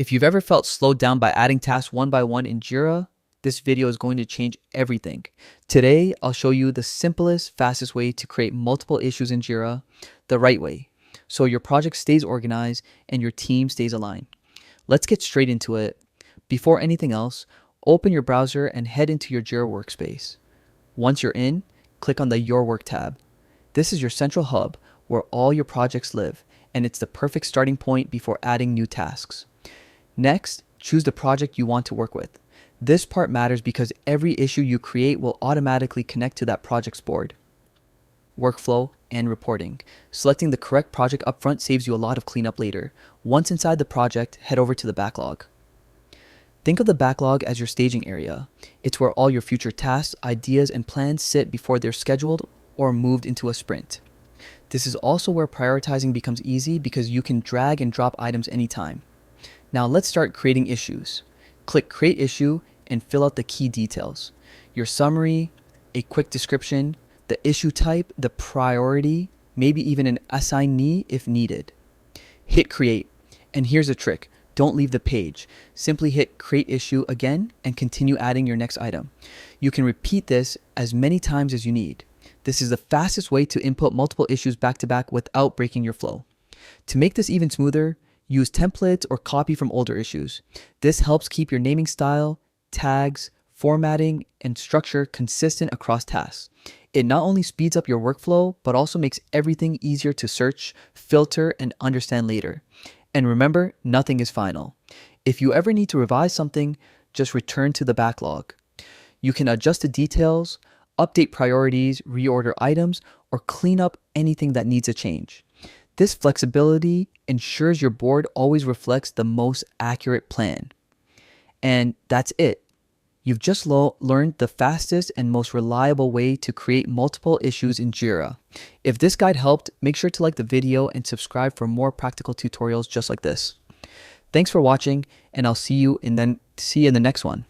If you've ever felt slowed down by adding tasks one by one in Jira, this video is going to change everything. Today, I'll show you the simplest, fastest way to create multiple issues in Jira the right way, so your project stays organized and your team stays aligned. Let's get straight into it. Before anything else, open your browser and head into your Jira workspace. Once you're in, click on the Your Work tab. This is your central hub where all your projects live, and it's the perfect starting point before adding new tasks. Next, choose the project you want to work with. This part matters because every issue you create will automatically connect to that project's board, workflow, and reporting. Selecting the correct project upfront saves you a lot of cleanup later. Once inside the project, head over to the backlog. Think of the backlog as your staging area. It's where all your future tasks, ideas, and plans sit before they're scheduled or moved into a sprint. This is also where prioritizing becomes easy because you can drag and drop items anytime. Now let's start creating issues. Click Create Issue and fill out the key details. Your summary, a quick description, the issue type, the priority, maybe even an assignee if needed. Hit Create. And here's a trick. Don't leave the page. Simply hit Create Issue again and continue adding your next item. You can repeat this as many times as you need. This is the fastest way to input multiple issues back to back without breaking your flow. To make this even smoother, use templates or copy from older issues. This helps keep your naming style, tags, formatting, and structure consistent across tasks. It not only speeds up your workflow, but also makes everything easier to search, filter, and understand later. And remember, nothing is final. If you ever need to revise something, just return to the backlog. You can adjust the details, update priorities, reorder items, or clean up anything that needs a change. This flexibility ensures your board always reflects the most accurate plan. And that's it. You've just learned the fastest and most reliable way to create multiple issues in Jira. If this guide helped, make sure to like the video and subscribe for more practical tutorials just like this. Thanks for watching, and I'll see you in the next one.